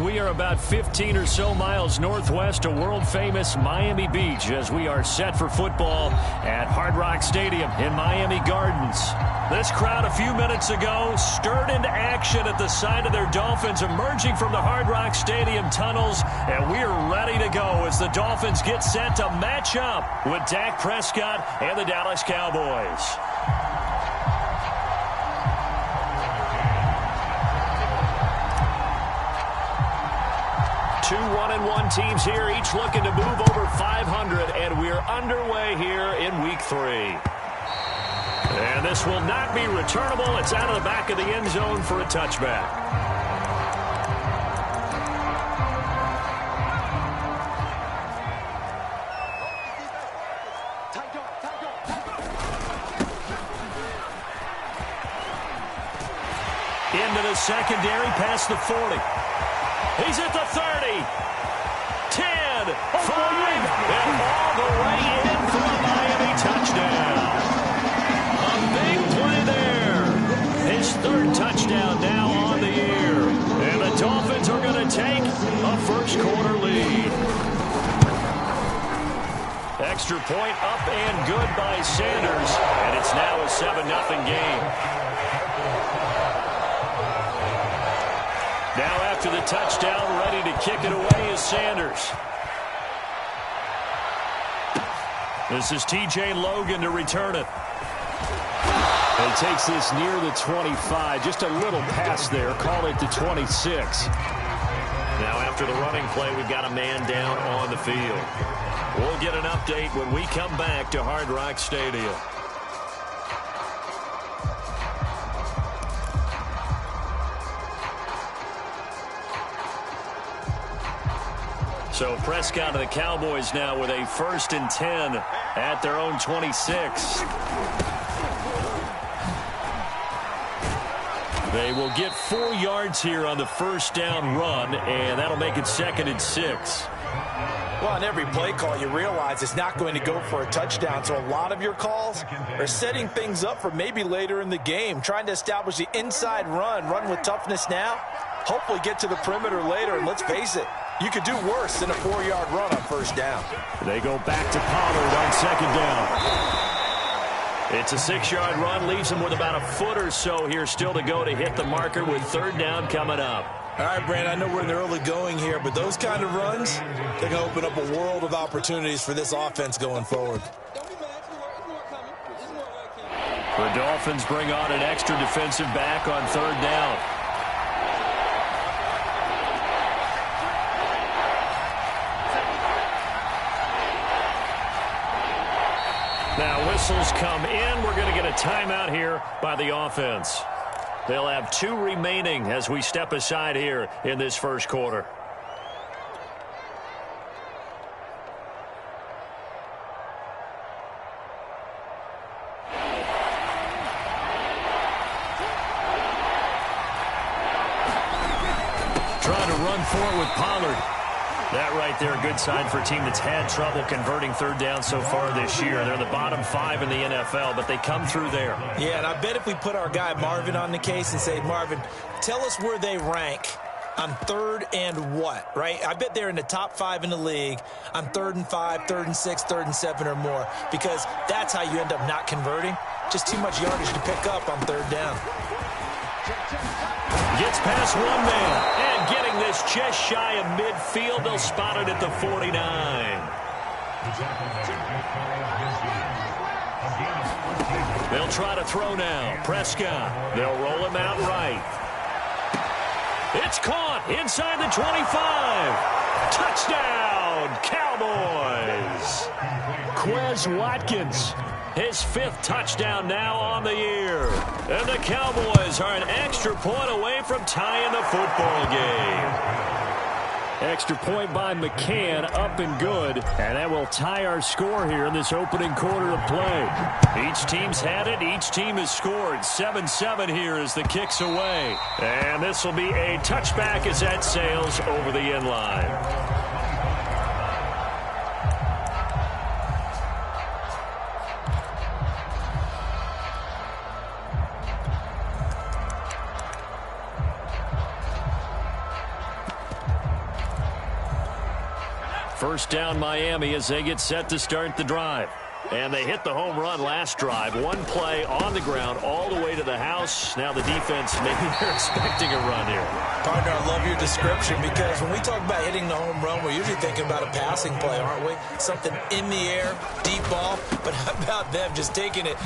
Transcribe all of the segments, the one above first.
We are about 15 or so miles northwest of world-famous Miami Beach as we are set for football at Hard Rock Stadium in Miami Gardens. This crowd a few minutes ago stirred into action at the sight of their Dolphins emerging from the Hard Rock Stadium tunnels, and we are ready to go as the Dolphins get set to match up with Dak Prescott and the Dallas Cowboys. Two 1-1 teams here, each looking to move over 500, and we're underway here in Week 3. And this will not be returnable. It's out of the back of the end zone for a touchback. Into the secondary, past the 40. He's at the 30, 10, 5, and all the way in for a Miami touchdown. A big play there. His third touchdown now on the year. And the Dolphins are going to take a first quarter lead. Extra point up and good by Sanders, and it's now a 7-0 game. Now after the touchdown, ready to kick it away is Sanders. This is T.J. Logan to return it. And he takes this near the 25. Just a little pass there. Call it the 26. Now after the running play, we've got a man down on the field. We'll get an update when we come back to Hard Rock Stadium. So Prescott and the Cowboys now with a 1st and 10 at their own 26. They will get 4 yards here on the first down run, and that'll make it 2nd and 6. Well, on every play call, you realize it's not going to go for a touchdown. So a lot of your calls are setting things up for maybe later in the game, trying to establish the inside run with toughness now, hopefully get to the perimeter later, and let's face it, you could do worse than a 4-yard run on first down. They go back to Pollard on 2nd down. It's a 6-yard run, leaves them with about a foot or so here still to go to hit the marker with 3rd down coming up. All right, Brandon, I know we're in the early going here, but those kind of runs, they're going to open up a world of opportunities for this offense going forward. The Dolphins bring on an extra defensive back on 3rd down. Now whistles come in. We're going to get a timeout here by the offense. They'll have 2 remaining as we step aside here in this first quarter. Trying to run for it with Pollard. That right there, a good sign for a team that's had trouble converting 3rd down so far this year. They're the bottom 5 in the NFL, but they come through there. Yeah, and I bet if we put our guy Marvin on the case and say, Marvin, tell us where they rank on 3rd and what, right? I bet they're in the top 5 in the league on 3rd and 5, 3rd and 6, 3rd and 7 or more, because that's how you end up not converting. Just too much yardage to pick up on 3rd down. Gets past one man, and getting this just shy of midfield. They'll spot it at the 49. They'll try to throw now. Prescott. They'll roll him out right. It's caught inside the 25. Touchdown, Cowboys. Quez Watkins. His 5th touchdown now on the year. And the Cowboys are an extra point away from tying the football game. Extra point by McCann, up and good. And that will tie our score here in this opening quarter of play. Each team's had it. Each team has scored. 7-7 here as the kick's away. And this will be a touchback as that sails over the end line. First down Miami as they get set to start the drive. And they hit the home run last drive. One play on the ground all the way to the house. Now the defense, maybe they're expecting a run here. Partner, I love your description because when we talk about hitting the home run, we're usually thinking about a passing play, aren't we? Something in the air, deep ball. But how about them just taking it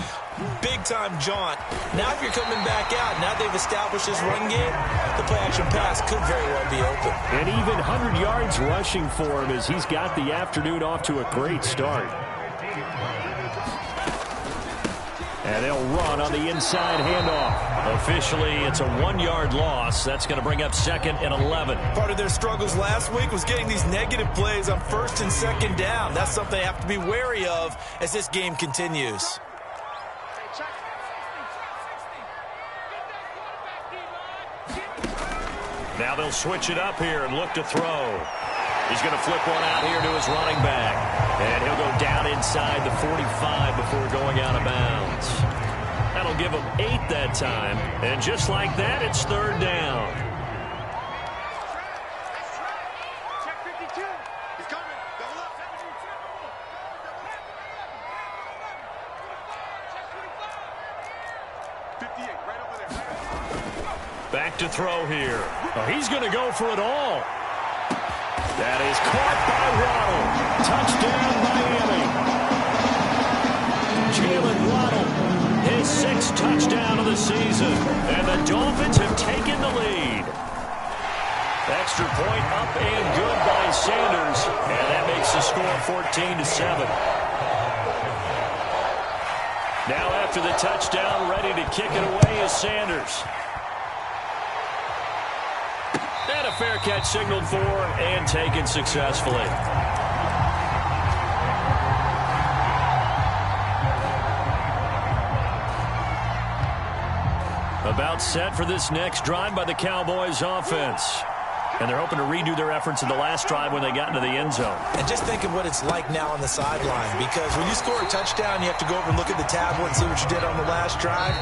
big-time jaunt? Now if you're coming back out, now they've established this run game, the play-action pass could very well be open. And even 100 yards rushing for him as he's got the afternoon off to a great start. And they'll run on the inside handoff. Officially, it's a 1-yard loss. That's going to bring up 2nd and 11. Part of their struggles last week was getting these negative plays on 1st and 2nd down. That's something they have to be wary of as this game continues. Now they'll switch it up here and look to throw. He's going to flip one out here to his running back. And he'll go down inside the 45 before going out of bounds. That'll give him 8 that time. And just like that, it's 3rd down. Check 52. He's coming. Double up. Check 55. 58, right over there. Back to throw here. Oh, he's going to go for it all. That is caught by Waddle. Touchdown, Miami. Jalen Waddle, his 6th touchdown of the season. And the Dolphins have taken the lead. Extra point up and good by Sanders. And that makes the score 14-7. Now after the touchdown, ready to kick it away is Sanders. And a fair catch signaled for and taken successfully. About set for this next drive by the Cowboys offense. And they're hoping to redo their efforts in the last drive when they got into the end zone. And just think of what it's like now on the sideline, because when you score a touchdown, you have to go over and look at the tablet and see what you did on the last drive.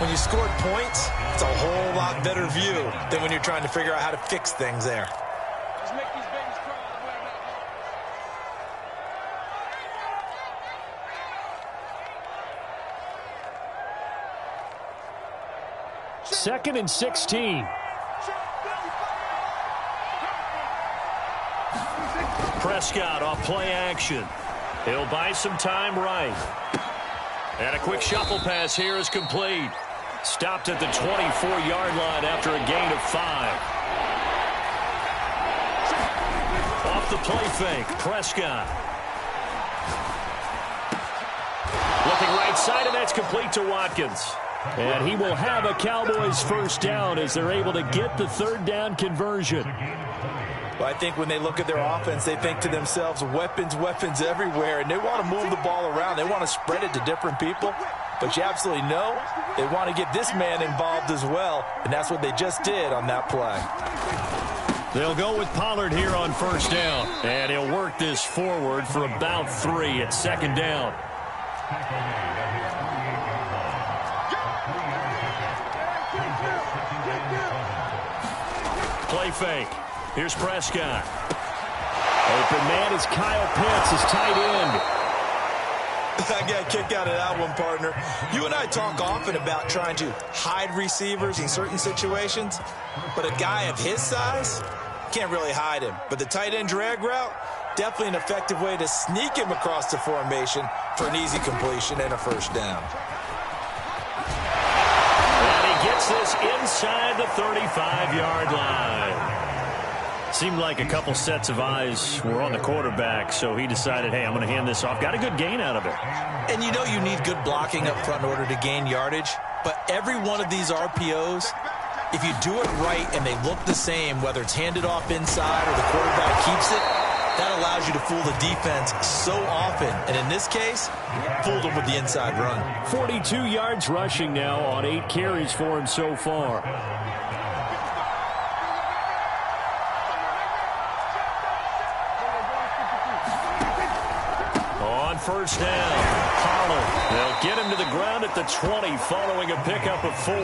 When you scored points, it's a whole lot better view than when you're trying to figure out how to fix things there. Just make these babies crawl all the way back. 2nd and 16. Prescott off play action. He'll buy some time right. And a quick shuffle pass here is complete. Stopped at the 24-yard line after a gain of 5. Off the play fake, Prescott. Looking right side, and that's complete to Watkins. And he will have a Cowboys first down as they're able to get the 3rd down conversion. Well, I think when they look at their offense, they think to themselves, weapons, weapons everywhere, and they want to move the ball around. They want to spread it to different people. But you absolutely know they want to get this man involved as well, and that's what they just did on that play. They'll go with Pollard here on first down, and he'll work this forward for about 3 at 2nd down. Play fake. Here's Prescott. Open man is Kyle Pitts, his tight end. I got a kick out of that one, partner. You and I talk often about trying to hide receivers in certain situations, but a guy of his size can't really hide him. But the tight end drag route, definitely an effective way to sneak him across the formation for an easy completion and a first down. And he gets this inside the 35-yard line. Seemed like a couple sets of eyes were on the quarterback, so he decided, hey, I'm going to hand this off. Got a good gain out of it. And you know you need good blocking up front in order to gain yardage, but every one of these RPOs, if you do it right and they look the same, whether it's handed off inside or the quarterback keeps it, that allows you to fool the defense so often. And in this case, fooled them with the inside run. 42 yards rushing now on 8 carries for him so far. On first down, Pollard. They'll get him to the ground at the 20 following a pickup of 4.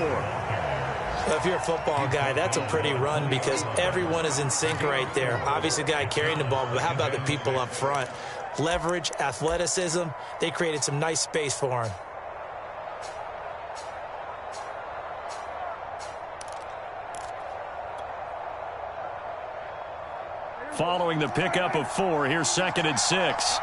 Well, if you're a football guy, that's a pretty run because everyone is in sync right there. Obviously, the guy carrying the ball, but how about the people up front? Leverage, athleticism, they created some nice space for him. Following the pickup of 4, here's 2nd and 6.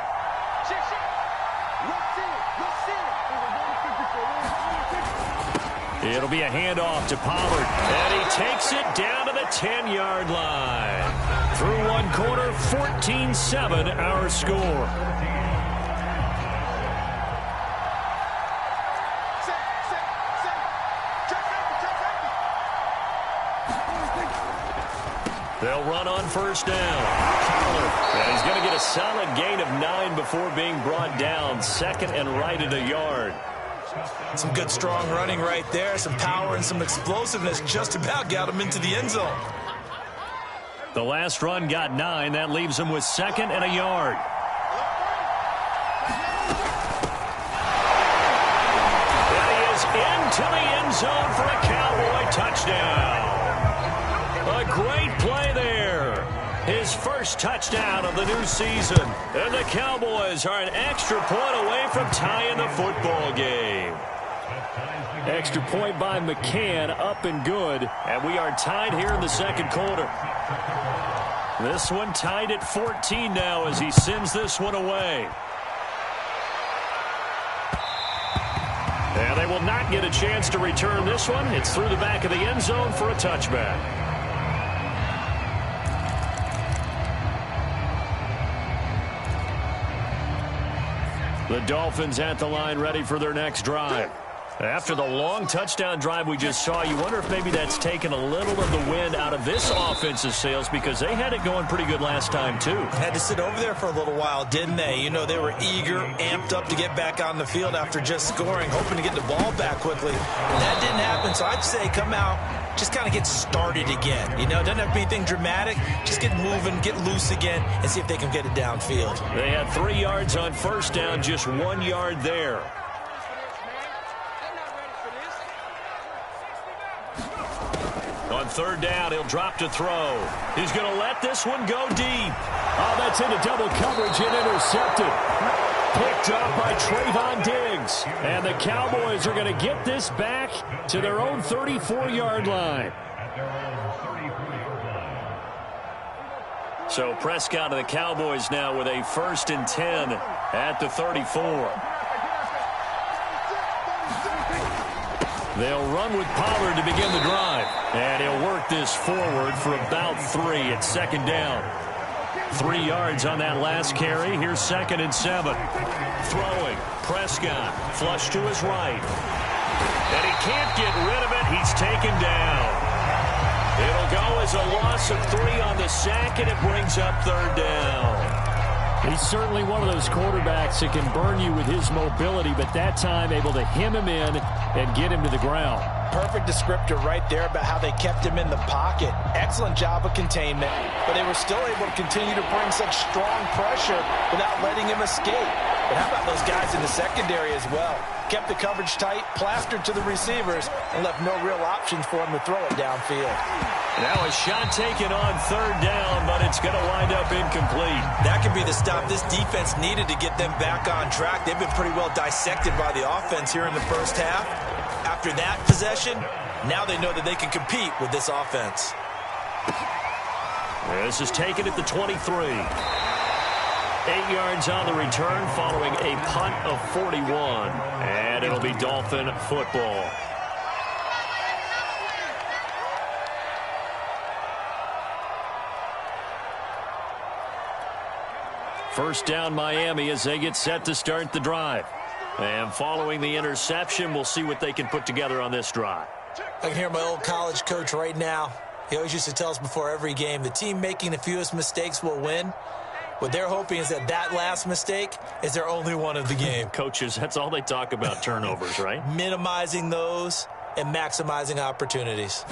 It'll be a handoff to Pollard, and he takes it down to the 10-yard line. Through one quarter, 14-7 our score. They'll run on first down. Pollard, and he's going to get a solid gain of 9 before being brought down. 2nd and right at a yard. Some good, strong running right there. Some power and some explosiveness just about got him into the end zone. The last run got 9. That leaves him with 2nd and a yard. And he is into the end zone for a Cowboy touchdown. A great play there. His first touchdown of the new season. And the Cowboys are an extra point away from tying the football game. Extra point by McCann, up and good. And we are tied here in the second quarter. This one tied at 14 now as he sends this one away. And they will not get a chance to return this one. It's through the back of the end zone for a touchback. The Dolphins at the line ready for their next drive. After the long touchdown drive we just saw, you wonder if maybe that's taken a little of the wind out of this offensive sails because they had it going pretty good last time too. Had to sit over there for a little while, didn't they? You know, they were eager, amped up to get back on the field after just scoring, hoping to get the ball back quickly. That didn't happen, so I'd say come out, just kind of get started again. You know, it doesn't have to be anything dramatic. Just get moving, get loose again, and see if they can get it downfield. They had 3 yards on first down, just 1 yard there. On third down, he'll drop to throw. He's going to let this one go deep. Oh, that's into double coverage and intercepted. Picked up by Trayvon Diggs. And the Cowboys are going to get this back to their own 34-yard line. So Prescott and the Cowboys now with a 1st and 10 at the 34. They'll run with Pollard to begin the drive. And he'll work this forward for about 3 at 2nd down. 3 yards on that last carry. Here's 2nd and 7. Throwing. Prescott. Flush to his right. And he can't get rid of it. He's taken down. It'll go as a loss of 3 on the sack, and it brings up 3rd down. He's certainly one of those quarterbacks that can burn you with his mobility, but that time able to hem him in and get him to the ground. Perfect descriptor right there about how they kept him in the pocket. Excellent job of containment, but they were still able to continue to bring such strong pressure without letting him escape. But how about those guys in the secondary as well? Kept the coverage tight, plastered to the receivers, and left no real options for him to throw it downfield. Now a shot taken on 3rd down, but it's going to wind up incomplete. That could be the stop this defense needed to get them back on track. They've been pretty well dissected by the offense here in the first half. After that possession, now they know that they can compete with this offense. This is taken at the 23. 8 yards on the return following a punt of 41. And it'll be Dolphin football. First down Miami as they get set to start the drive. And following the interception, we'll see what they can put together on this drive. I can hear my old college coach right now. He always used to tell us before every game, the team making the fewest mistakes will win. What they're hoping is that that last mistake is their only one of the game. Coaches, that's all they talk about, turnovers, right? Minimizing those and maximizing opportunities.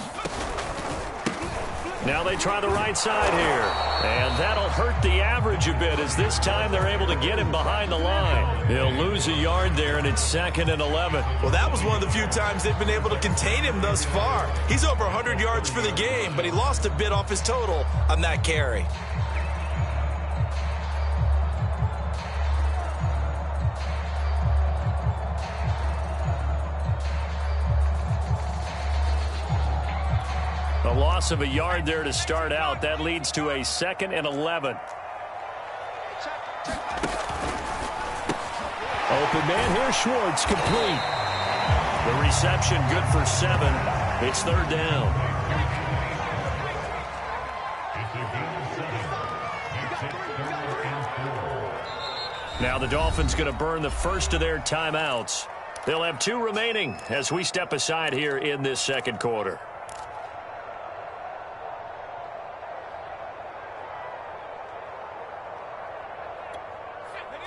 Now they try the right side here. And that'll hurt the average a bit as this time they're able to get him behind the line. He'll lose a yard there, and it's 2nd and 11. Well, that was one of the few times they've been able to contain him thus far. He's over 100 yards for the game, but he lost a bit off his total on that carry. A loss of a yard there to start out. That leads to a 2nd and 11. Open man here, Schwartz, complete. The reception good for 7. It's 3rd down. Now the Dolphins going to burn the first of their timeouts. They'll have 2 remaining as we step aside here in this second quarter.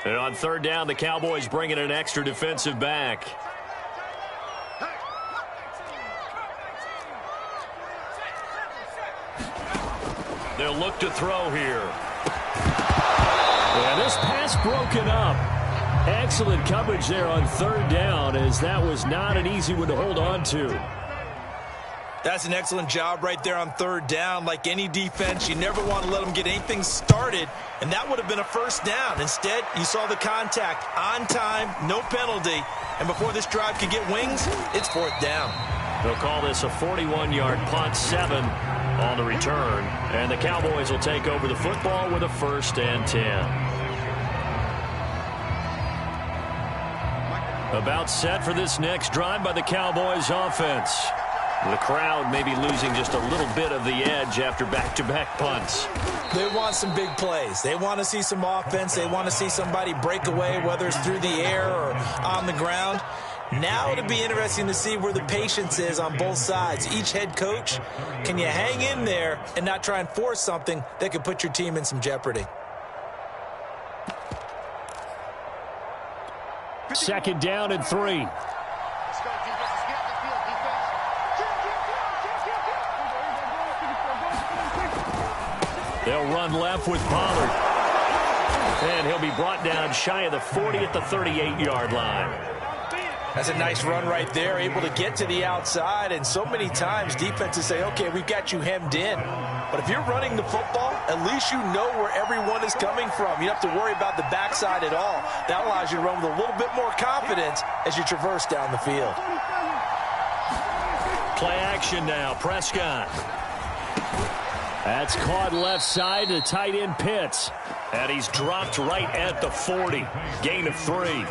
And on 3rd down, the Cowboys bring in an extra defensive back. They'll look to throw here. And this pass broken up. Excellent coverage there on 3rd down, as that was not an easy one to hold on to. That's an excellent job right there on 3rd down. Like any defense, you never want to let them get anything started, and that would have been a 1st down. Instead, you saw the contact on time, no penalty, and before this drive could get wings, it's 4th down. They'll call this a 41-yard punt, 7 on the return, and the Cowboys will take over the football with a 1st and 10. About set for this next drive by the Cowboys offense. The crowd may be losing just a little bit of the edge after back-to-back punts. They want some big plays. They want to see some offense. They want to see somebody break away, whether it's through the air or on the ground. Now it'll be interesting to see where the patience is on both sides. Each head coach, can you hang in there and not try and force something that could put your team in some jeopardy? 2nd down and 3. They'll run left with Pollard. And he'll be brought down shy of the 40 at the 38-yard line. That's a nice run right there, able to get to the outside. And so many times defenses say, okay, we've got you hemmed in. But if you're running the football, at least you know where everyone is coming from. You don't have to worry about the backside at all. That allows you to run with a little bit more confidence as you traverse down the field. Play action now, Prescott. That's caught left side to tight end Pitts. And he's dropped right at the 40. Gain of 3.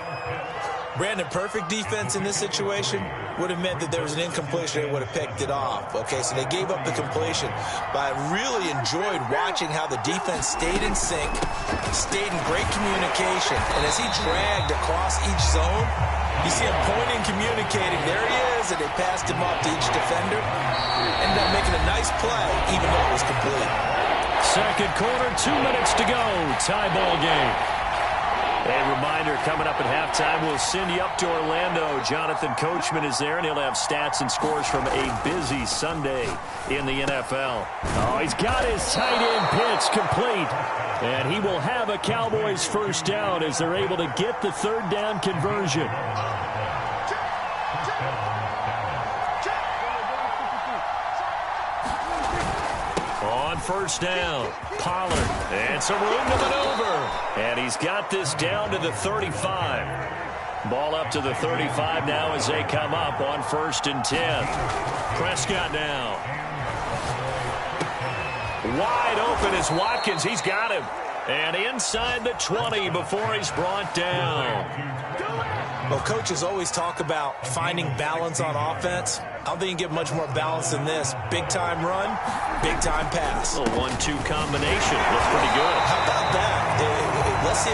Brandon, perfect defense in this situation would have meant that there was an incompletion. They would have picked it off. Okay, so they gave up the completion. But I really enjoyed watching how the defense stayed in sync, stayed in great communication. And as he dragged across each zone, you see him pointing, communicating. There he is, and they passed him off to each defender. Ended up making a nice play, even though it was complete. Second quarter, 2 minutes to go. Tie ball game. A reminder, coming up at halftime, we'll send you up to Orlando. Jonathan Coachman is there, and he'll have stats and scores from a busy Sunday in the NFL. Oh, he's got his tight end Pitts complete. And he will have a Cowboys 1st down as they're able to get the 3rd down conversion. On 1st down, Pollard, and some room to maneuver. And he's got this down to the 35. Ball up to the 35 now as they come up on 1st and 10. Prescott now. Wide open is Watkins. He's got him. And inside the 20 before he's brought down. Well, coaches always talk about finding balance on offense. I don't think you can get much more balance than this. Big-time run, big-time pass. A 1-2 combination. Looks pretty good. How about that? Let's see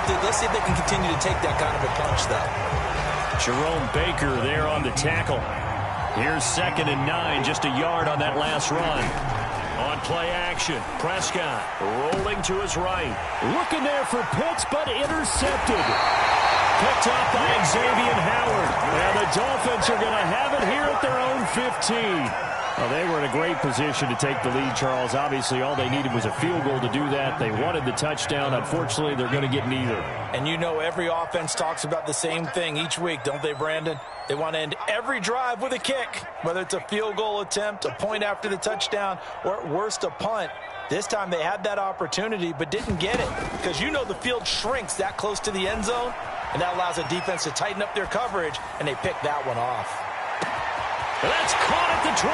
if they can continue to take that kind of a punch, though. Jerome Baker there on the tackle. Here's 2nd and 9, just a yard on that last run. On play action, Prescott rolling to his right. Looking there for Pitts, but intercepted. Picked up by Xavier Howard. And the Dolphins are going to have it here at their own 15. Well, they were in a great position to take the lead, Charles. Obviously, all they needed was a field goal to do that. They wanted the touchdown. Unfortunately, they're going to get neither. And you know every offense talks about the same thing each week, don't they, Brandon? They want to end every drive with a kick, whether it's a field goal attempt, a point after the touchdown, or at worst a punt. This time they had that opportunity but didn't get it because you know the field shrinks that close to the end zone, and that allows a defense to tighten up their coverage, and they picked that one off. That's caught at the 25.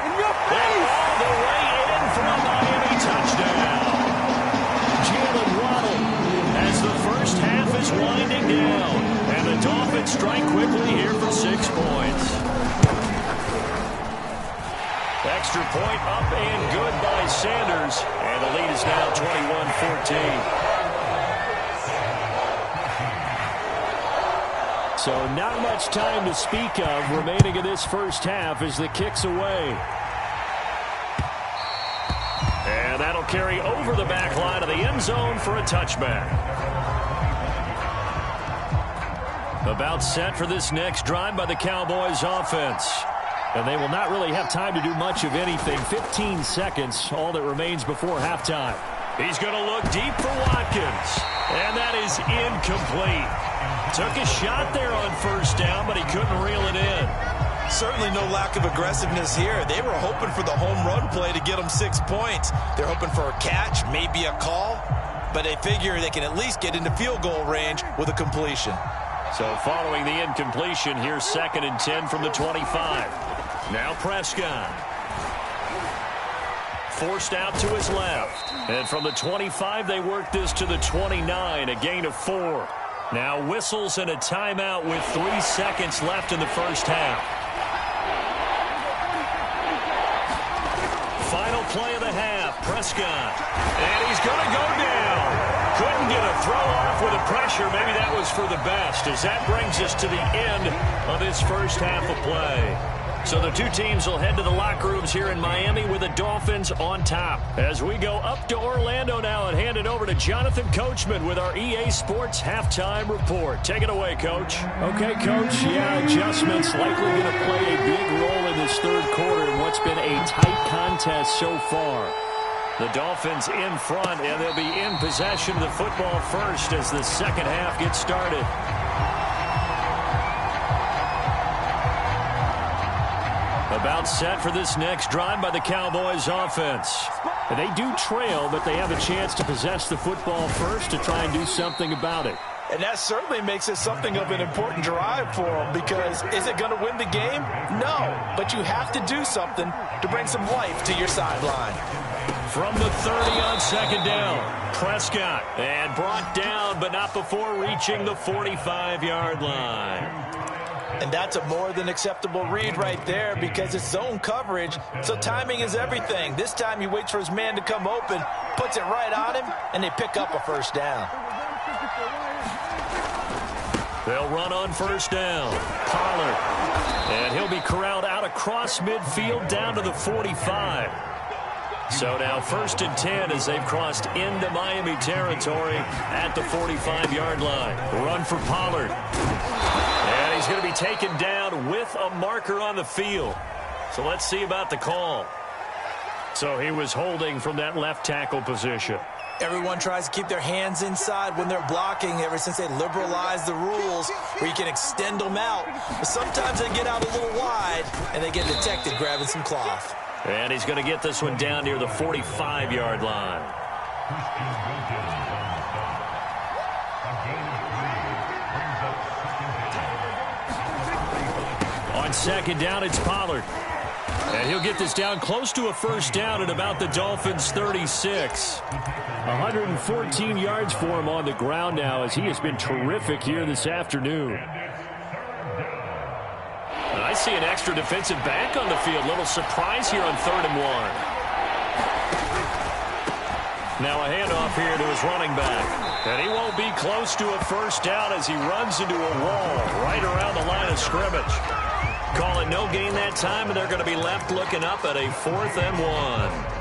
In your face! And all the way in for a Miami touchdown. Jalen Waddle as the first half is winding down. And the Dolphins strike quickly here for 6 points. Extra point up and good by Sanders. And the lead is now 21-14. So not much time to speak of remaining in this first half as the kick's away. And that'll carry over the back line of the end zone for a touchback. About set for this next drive by the Cowboys offense. And they will not really have time to do much of anything. 15 seconds, all that remains before halftime. He's going to look deep for Watkins. And that is incomplete. Took a shot there on first down, but he couldn't reel it in. Certainly no lack of aggressiveness here. They were hoping for the home run play to get them 6 points. They're hoping for a catch, maybe a call, but they figure they can at least get into field goal range with a completion. So following the incompletion, here's 2nd and 10 from the 25. Now Prescott. Forced out to his left. And from the 25, they work this to the 29, a gain of 4. Now whistles and a timeout with 3 seconds left in the first half. Final play of the half, Prescott. And he's going to go down. Couldn't get a throw off with the pressure. Maybe that was for the best, as that brings us to the end of this first half of play. So the two teams will head to the locker rooms here in Miami with the Dolphins on top. As we go up to Orlando now and hand it over to Jonathan Coachman with our EA Sports Halftime Report. Take it away, Coach. Okay, Coach. Yeah, adjustments likely going to play a big role in this third quarter in what's been a tight contest so far. The Dolphins in front, and they'll be in possession of the football first as the second half gets started. About set for this next drive by the Cowboys offense. They do trail, but they have a chance to possess the football first to try and do something about it. And that certainly makes it something of an important drive for them, because is it going to win the game? No, but you have to do something to bring some life to your sideline. From the 30 on second down, Prescott, and brought down, but not before reaching the 45-yard line. And that's a more than acceptable read right there, because it's zone coverage, so timing is everything. This time he waits for his man to come open, puts it right on him, and they pick up a first down. They'll run on first down. Pollard. And he'll be corralled out across midfield down to the 45. So now 1st and 10 as they've crossed into Miami territory at the 45-yard line. Run for Pollard. And he's going to be taken down with a marker on the field. So let's see about the call. So he was holding from that left tackle position. Everyone tries to keep their hands inside when they're blocking ever since they liberalized the rules where you can extend them out. But sometimes they get out a little wide and they get detected grabbing some cloth. And he's going to get this one down near the 45-yard line. On second down, it's Pollard. And he'll get this down close to a first down at about the Dolphins' 36. 114 yards for him on the ground now, as he has been terrific here this afternoon. And I see an extra defensive back on the field. Little surprise here on 3rd and 1. Now a handoff here to his running back. And he won't be close to a first down as he runs into a wall right around the line of scrimmage. Calling no gain that time, and they're going to be left looking up at a 4th and 1.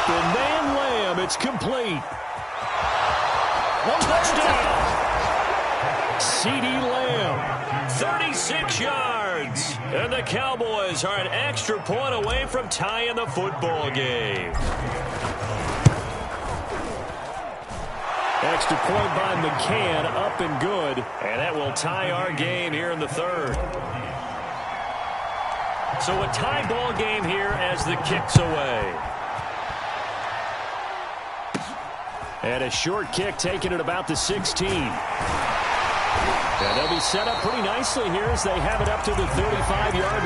Open man Lamb. It's complete. Touchdown. CeeDee Lamb, 36 yards. And the Cowboys are an extra point away from tying the football game. Extra point by McCann, up and good. And that will tie our game here in the third. So a tie ball game here as the kick's away. And a short kick taken at about the 16. And they'll be set up pretty nicely here as they have it up to the 35-yard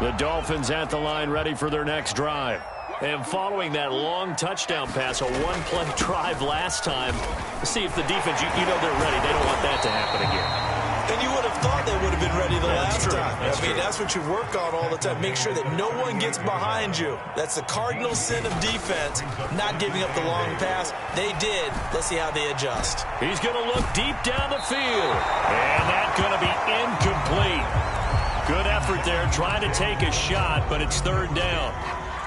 line. The Dolphins at the line ready for their next drive. And following that long touchdown pass, a one-play drive last time, see if the defense, you know they're ready. They don't want that to happen again. And you would have thought they would have been ready the last time. That's what you work on all the time. Make sure that no one gets behind you. That's the cardinal sin of defense, not giving up the long pass. They did. Let's see how they adjust. He's going to look deep down the field. And that's going to be incomplete. Good effort there, trying to take a shot, but it's third down.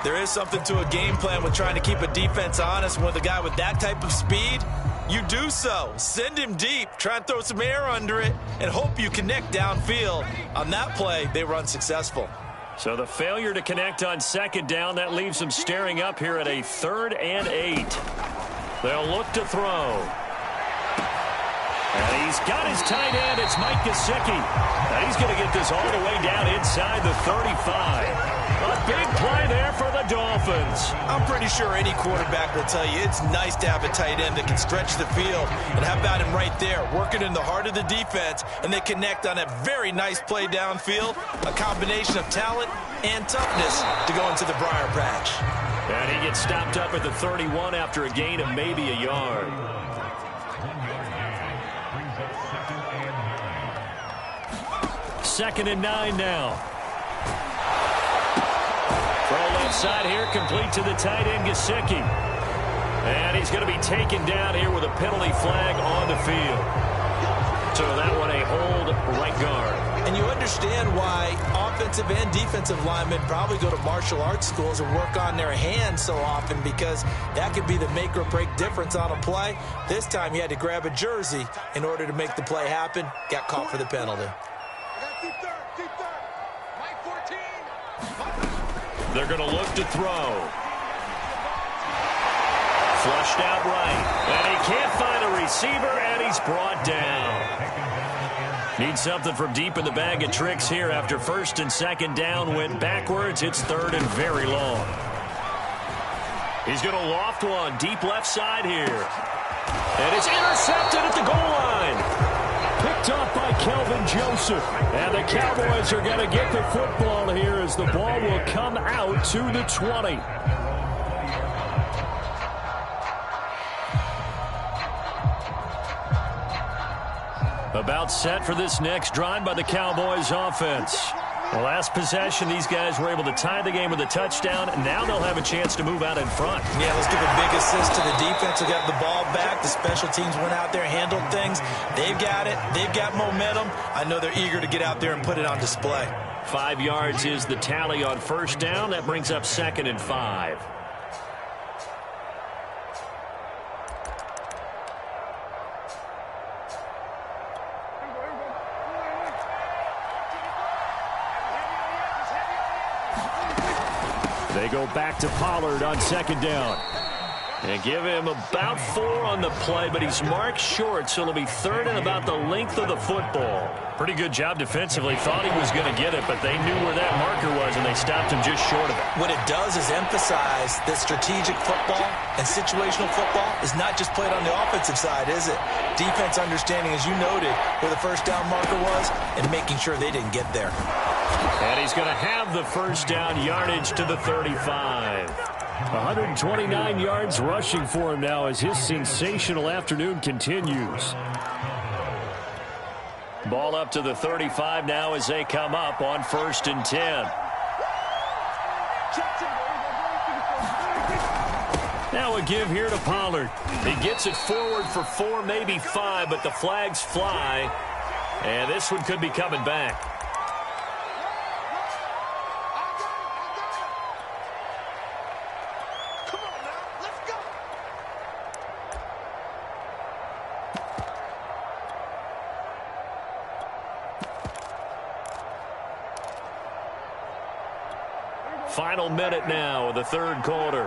There is something to a game plan with trying to keep a defense honest. With a guy with that type of speed, you do so. Send him deep. Try and throw some air under it and hope you connect downfield. On that play, they were unsuccessful. So the failure to connect on second down, that leaves them staring up here at a 3rd and 8. They'll look to throw. And he's got his tight end. It's Mike Gesicki. And he's going to get this all the way down inside the 35. A big play there for the Dolphins. I'm pretty sure any quarterback will tell you it's nice to have a tight end that can stretch the field. And how about him right there, working in the heart of the defense, and they connect on a very nice play downfield, a combination of talent and toughness to go into the briar patch. And he gets stopped up at the 31 after a gain of maybe a yard. Second and 9 now. Throw left side here, complete to the tight end, Gesicki. And he's going to be taken down here with a penalty flag on the field. So that one a hold right guard. And you understand why offensive and defensive linemen probably go to martial arts schools and work on their hands so often, because that could be the make or break difference on a play. This time he had to grab a jersey in order to make the play happen. Got caught for the penalty. Deep third. Mike 14. They're going to look to throw. Flushed out right. And he can't find a receiver, and he's brought down. Needs something from deep in the bag of tricks here after first and second down went backwards. It's third and very long. He's going to loft one deep left side here. And it's intercepted at the goal line. Picked up by Kelvin Joseph. And the Cowboys are going to get the football here as the ball will come out to the 20. About set for this next drive by the Cowboys offense. The last possession, these guys were able to tie the game with a touchdown, and now they'll have a chance to move out in front. Yeah, let's give a big assist to the defense who got the ball back. The special teams went out there, handled things. They've got it. They've got momentum. I know they're eager to get out there and put it on display. 5 yards is the tally on first down. That brings up 2nd and 5. They go back to Pollard on second down. And give him about 4 on the play, but he's marked short, so it'll be third and about the length of the football. Pretty good job defensively. Thought he was going to get it, but they knew where that marker was, and they stopped him just short of it. What it does is emphasize that strategic football and situational football is not just played on the offensive side, is it? Defense understanding, as you noted, where the first down marker was and making sure they didn't get there. And he's going to have the first down, yardage to the 35. 129 yards rushing for him now as his sensational afternoon continues. Ball up to the 35 now as they come up on 1st and 10. Now a give here to Pollard. He gets it forward for 4, maybe 5, but the flags fly. And this one could be coming back. final minute now of the third quarter.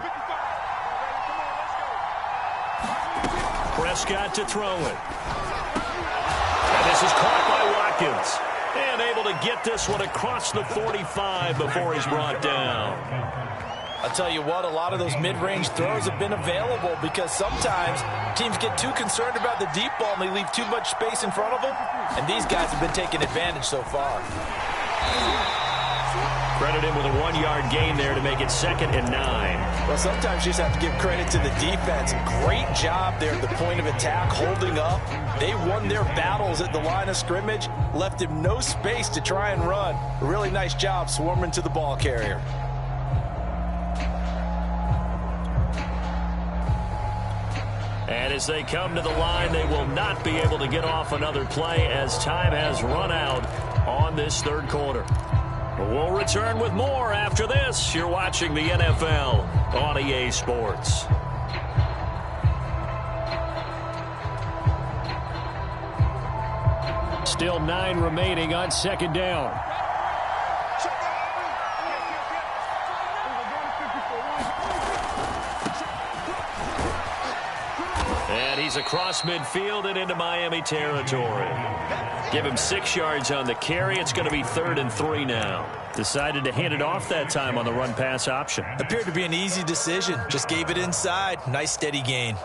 Prescott to throw it. And this is caught by Watkins. And able to get this one across the 45 before he's brought down. I'll tell you what, a lot of those mid-range throws have been available because sometimes teams get too concerned about the deep ball and they leave too much space in front of them. And these guys have been taking advantage so far. Credit him with a 1-yard gain there to make it 2nd and 9. Well, sometimes you just have to give credit to the defense. Great job there at the point of attack, holding up. They won their battles at the line of scrimmage, left him no space to try and run. A really nice job swarming to the ball carrier. And as they come to the line, they will not be able to get off another play as time has run out on this third quarter. We'll return with more after this. You're watching the NFL on EA Sports. Still 9 remaining on 2nd down. And he's across midfield and into Miami territory. Give him 6 yards on the carry. It's going to be 3rd and 3 now. Decided to hand it off that time on the run-pass option. Appeared to be an easy decision. Just gave it inside. Nice steady gain.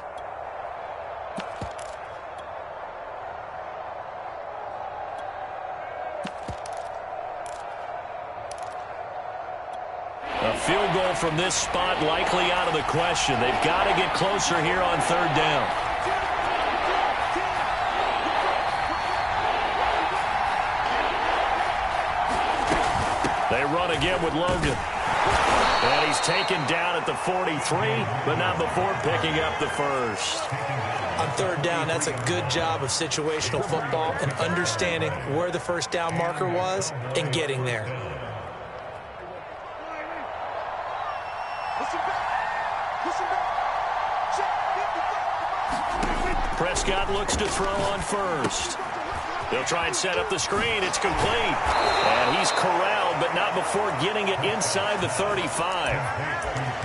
A field goal from this spot likely out of the question. They've got to get closer here on 3rd down. They run again with Logan. And he's taken down at the 43, but not before picking up the first. On 3rd down, that's a good job of situational football and understanding where the first down marker was and getting there. Prescott looks to throw on first. They'll try and set up the screen. It's complete. And he's corralled, but not before getting it inside the 35.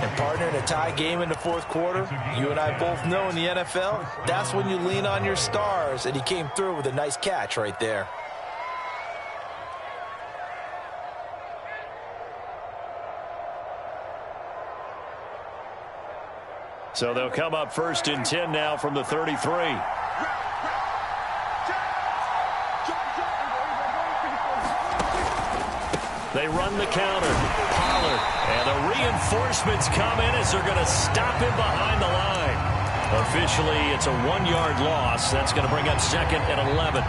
And partner, in a tie game in the 4th quarter, you and I both know in the NFL, that's when you lean on your stars, and he came through with a nice catch right there. So they'll come up 1st and 10 now from the 33. They run the counter. Pollard. And the reinforcements come in as they're going to stop him behind the line. Officially, it's a 1-yard loss. That's going to bring up 2nd and 11.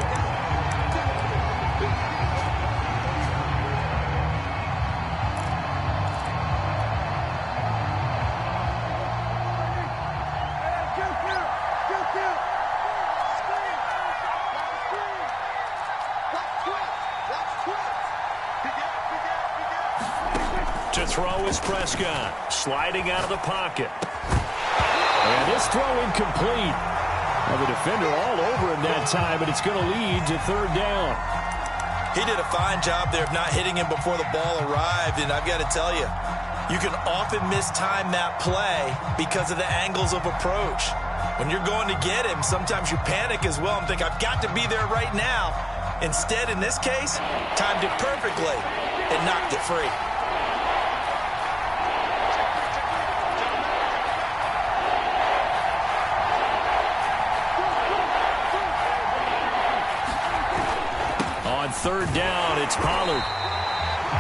To throw is Prescott, sliding out of the pocket. And this throw incomplete. Well, the defender all over him that time, but it's going to lead to 3rd down. He did a fine job there of not hitting him before the ball arrived, and I've got to tell you, you can often mistime that play because of the angles of approach. When you're going to get him, sometimes you panic as well and think, I've got to be there right now. Instead, in this case, timed it perfectly and knocked it free. On 3rd down, it's Pollard.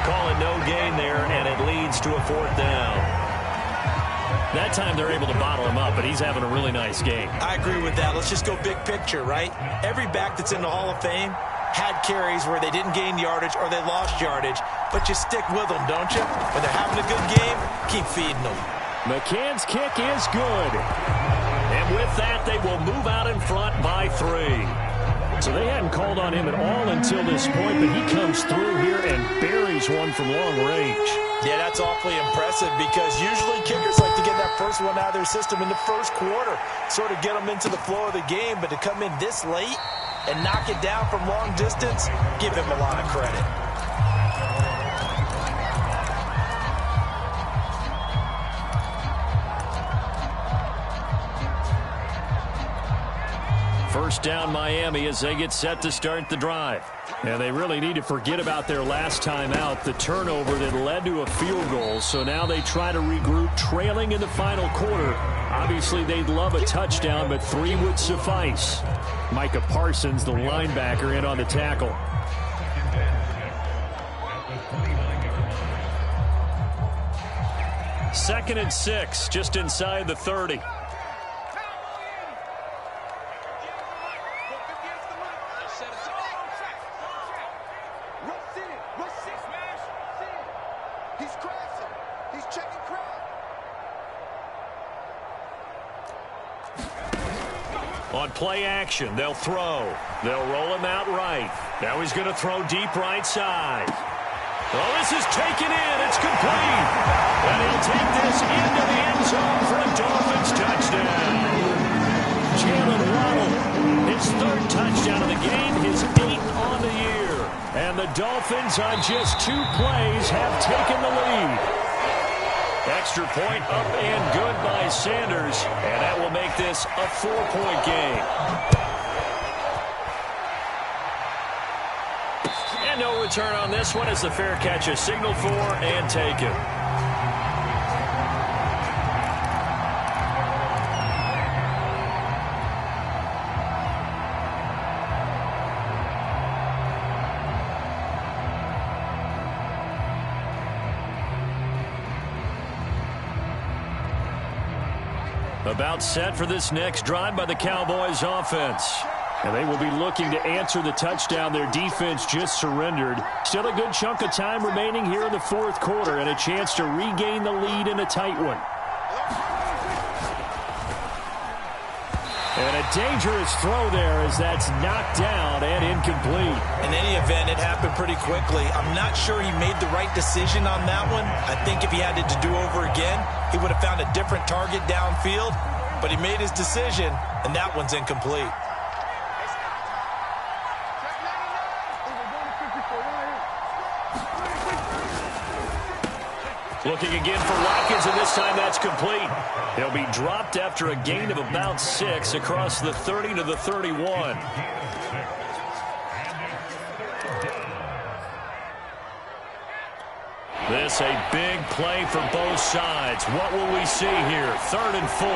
Calling no gain there, and it leads to a 4th down. That time they're able to bottle him up, but he's having a really nice game. I agree with that. Let's just go big picture, right? Every back that's in the Hall of Fame had carries where they didn't gain yardage or they lost yardage, but you stick with them, don't you? When they're having a good game, keep feeding them. McCann's kick is good. And with that, they will move out in front by 3. So they hadn't called on him at all until this point, but he comes through here and buries one from long range. Yeah, that's awfully impressive because usually kickers like to get that first one out of their system in the 1st quarter, sort of get them into the flow of the game, but to come in this late and knock it down from long distance, give him a lot of credit. First down Miami as they get set to start the drive. And they really need to forget about their last time out, the turnover that led to a field goal. So now they try to regroup, trailing in the final quarter. Obviously, they'd love a touchdown, but 3 would suffice. Micah Parsons, the linebacker, in on the tackle. Second and 6, just inside the 30. On play action, they'll throw. They'll roll him out right. Now he's going to throw deep right side. Oh, this is taken in. It's complete. And he'll take this into the end zone for a Dolphins touchdown. Jalen Waddle, his 3rd touchdown of the game, his 8th on the year. And the Dolphins, on just 2 plays, have taken the lead. Extra point up and good by Sanders, and that will make this a 4-point game. And no return on this one as the fair catch is signaled for and taken. About set for this next drive by the Cowboys offense. And they will be looking to answer the touchdown their defense just surrendered. Still a good chunk of time remaining here in the 4th quarter and a chance to regain the lead in a tight one. And a dangerous throw there as that's knocked down and incomplete. In any event, it happened pretty quickly. I'm not sure he made the right decision on that one. I think if he had it to do over again, he would have found a different target downfield. But he made his decision, and that one's incomplete. Looking again for Watkins, and this time that's complete. He'll be dropped after a gain of about 6 across the 30 to the 31. This a big play for both sides. What will we see here? 3rd and 4.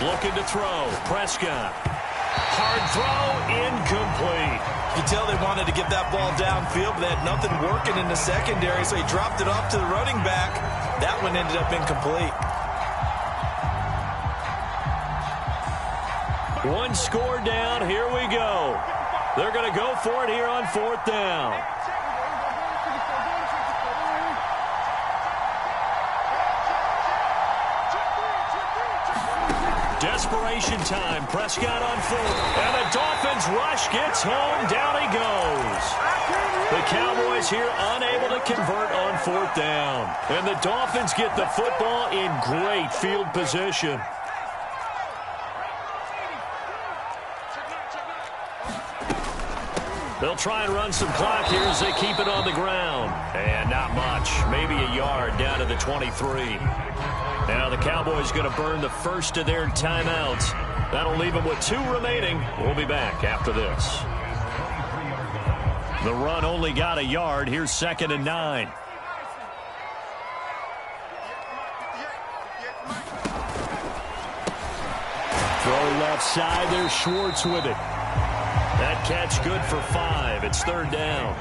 Looking to throw. Prescott. Hard throw, incomplete. You can tell they wanted to get that ball downfield, but they had nothing working in the secondary, so he dropped it off to the running back. That one ended up incomplete. One score down. Here we go. They're going to go for it here on 4th down. Desperation time. Prescott on 4th. And the Dolphins rush gets home. Down he goes. The Cowboys here unable to convert on 4th down. And the Dolphins get the football in great field position. They'll try and run some clock here as they keep it on the ground. And not much. Maybe a yard down to the 23. Now the Cowboys going to burn the first of their timeouts. That'll leave them with 2 remaining. We'll be back after this. The run only got a yard. Here's 2nd and 9. Throw left side. There's Schwartz with it. That catch good for 5. It's 3rd down.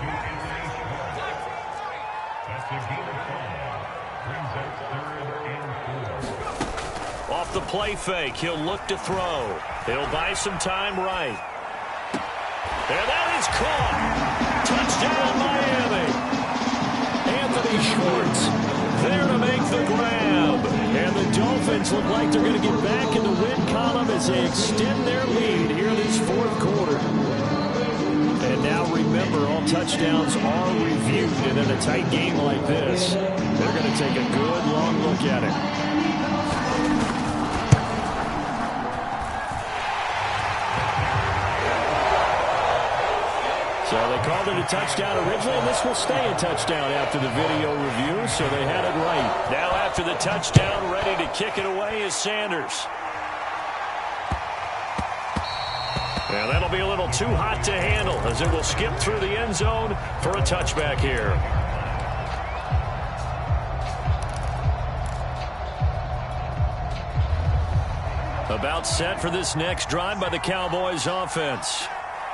Off the play fake, he'll look to throw. He'll buy some time right. And that is caught. Touchdown, Miami. Anthony Schwartz there to make the grab. And the Dolphins look like they're going to get back in the win column as they extend their lead here in this 4th quarter. And now remember, all touchdowns are reviewed. And in a tight game like this, they're going to take a good long look at it. So they called it a touchdown originally, and this will stay a touchdown after the video review, so they had it right. Now after the touchdown, ready to kick it away is Sanders. And that'll be a little too hot to handle as it will skip through the end zone for a touchback here. About set for this next drive by the Cowboys offense.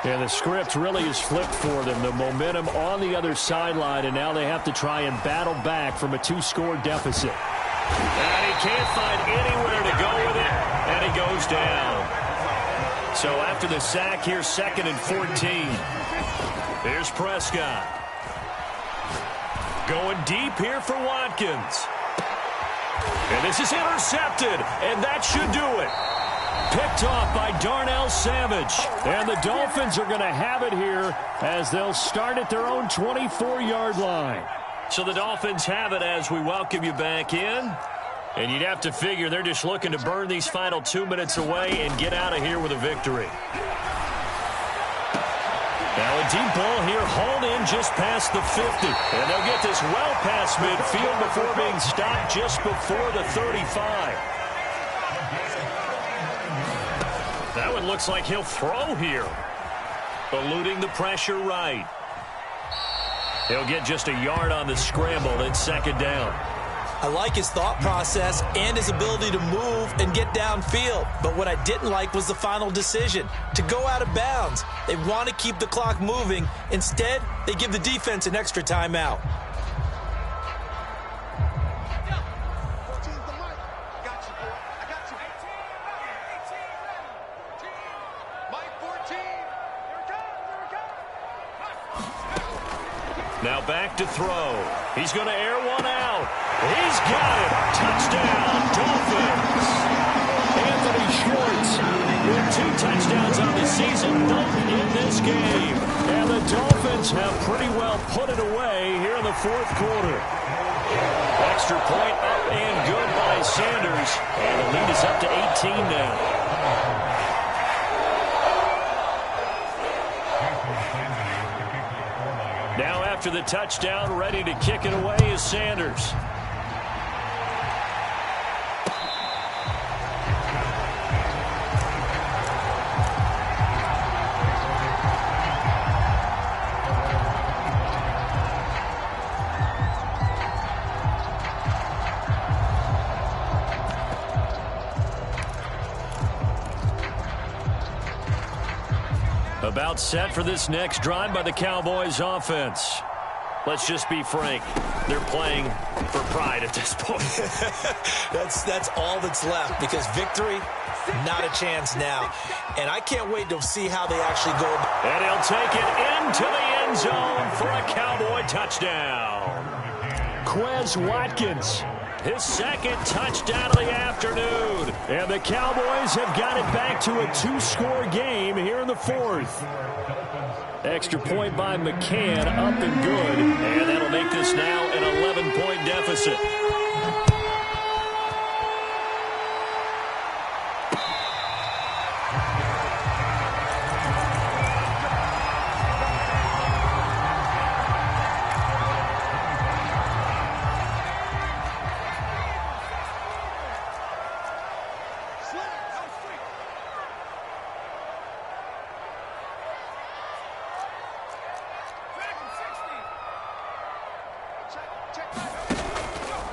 And the script really is flipped for them. The momentum on the other sideline, and now they have to try and battle back from a 2-score deficit. And he can't find anywhere to go with it, and he goes down. So after the sack here, 2nd and 14. Here's Prescott. Going deep here for Watkins. And this is intercepted, and that should do it. Picked off by Darnell Savage. And the Dolphins are going to have it here as they'll start at their own 24-yard line. So the Dolphins have it as we welcome you back in. And you'd have to figure they're just looking to burn these final 2 minutes away and get out of here with a victory. Now a deep ball here, hauled in just past the 50. And they'll get this well past midfield before being stopped just before the 35. That one looks like he'll throw here. Eluding the pressure right. He'll get just a yard on the scramble, then 2nd down. I like his thought process and his ability to move and get downfield. But what I didn't like was the final decision, to go out of bounds. They want to keep the clock moving. Instead, they give the defense an extra timeout. Now back to throw. He's going to air one out. He's got it. Touchdown, Dolphins. Anthony Schwartz with 2 touchdowns on the season, both in this game. And the Dolphins have pretty well put it away here in the 4th quarter. Extra point up and good by Sanders. And the lead is up to 18 now. Now after the touchdown, ready to kick it away is Sanders. About set for this next drive by the Cowboys offense. Let's just be frank. They're playing for pride at this point. That's all that's left, because victory, not a chance now. And I can't wait to see how they actually go. And he'll take it into the end zone for a Cowboy touchdown. Quez Watkins, his 2nd touchdown of the afternoon. And the Cowboys have got it back to a 2-score game here in the 4th. Extra point by McCann, up and good. And that'll make this now an 11-point deficit.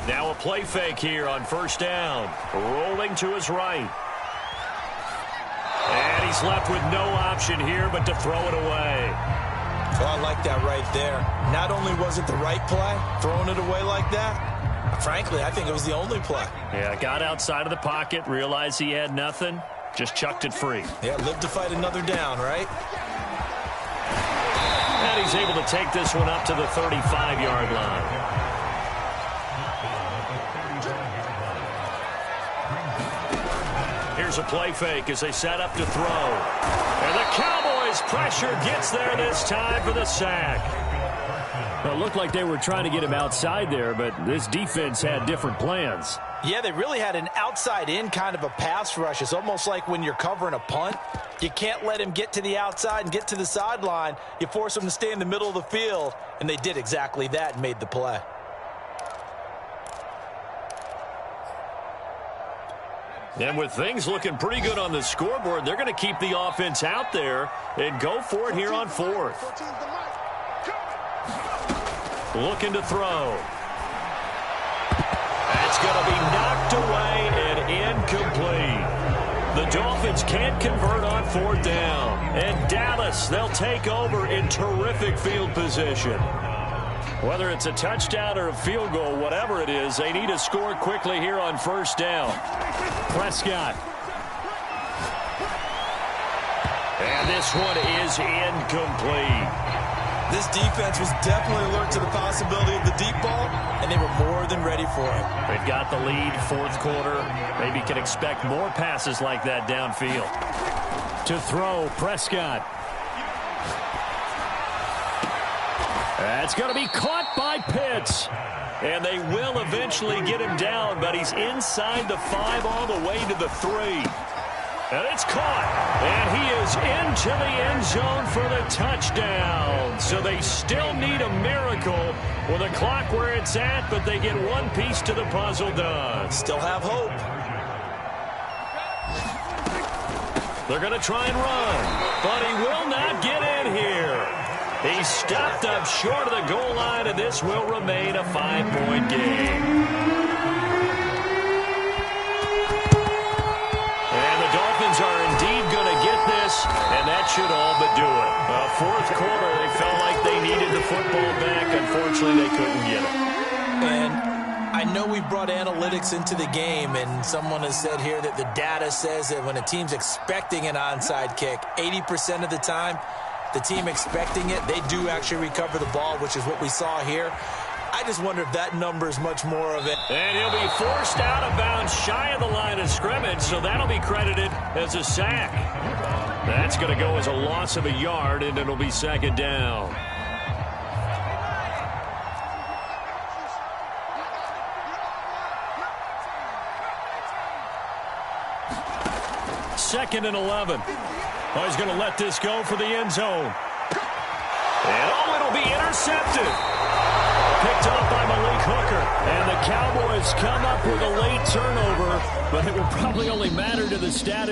Now a play fake here on 1st down. Rolling to his right. And he's left with no option here but to throw it away. Oh, I like that right there. Not only was it the right play, throwing it away like that, frankly, I think it was the only play. Yeah, got outside of the pocket, realized he had nothing, just chucked it free. Yeah, live to fight another down, right? And he's able to take this one up to the 35-yard line. Here's a play fake as they set up to throw. And the Cowboys pressure gets there this time for the sack. Well, it looked like they were trying to get him outside there, but this defense had different plans. Yeah, they really had an outside-in kind of a pass rush. It's almost like when you're covering a punt. You can't let him get to the outside and get to the sideline. You force him to stay in the middle of the field, and they did exactly that and made the play. And with things looking pretty good on the scoreboard, they're going to keep the offense out there and go for it here on fourth. Looking to throw. That's going to be knocked away and incomplete. The Dolphins can't convert on fourth down. And Dallas, they'll take over in terrific field position. Whether it's a touchdown or a field goal, whatever it is, they need to score quickly here on first down. Prescott. And this one is incomplete. This defense was definitely alert to the possibility of the deep ball, and they were more than ready for it. They've got the lead, fourth quarter. Maybe can expect more passes like that downfield. To throw, Prescott. That's going to be caught by Pitts. And they will eventually get him down, but he's inside the 5 all the way to the 3. And it's caught. And he is into the end zone for the touchdown. So they still need a miracle with a clock where it's at, but they get one piece to the puzzle done. Still have hope. They're going to try and run, but he will not get in here. He's stopped up short of the goal line, and this will remain a 5-point game. And the Dolphins are indeed going to get this, and that should all but do it. Fourth quarter, they felt like they needed the football back. Unfortunately, they couldn't get it. And I know we brought analytics into the game, and someone has said here that the data says that when a team's expecting an onside kick, 80% of the time, the team expecting it, they do actually recover the ball, which is what we saw here. I just wonder if that number is much more of it. And he'll be forced out of bounds shy of the line of scrimmage, so that'll be credited as a sack. That's going to go as a loss of a yard, and it'll be second down. Second and 11. Oh, he's going to let this go for the end zone. And oh, it'll be intercepted. Picked up by Malik Hooker. And the Cowboys come up with a late turnover, but it will probably only matter to the status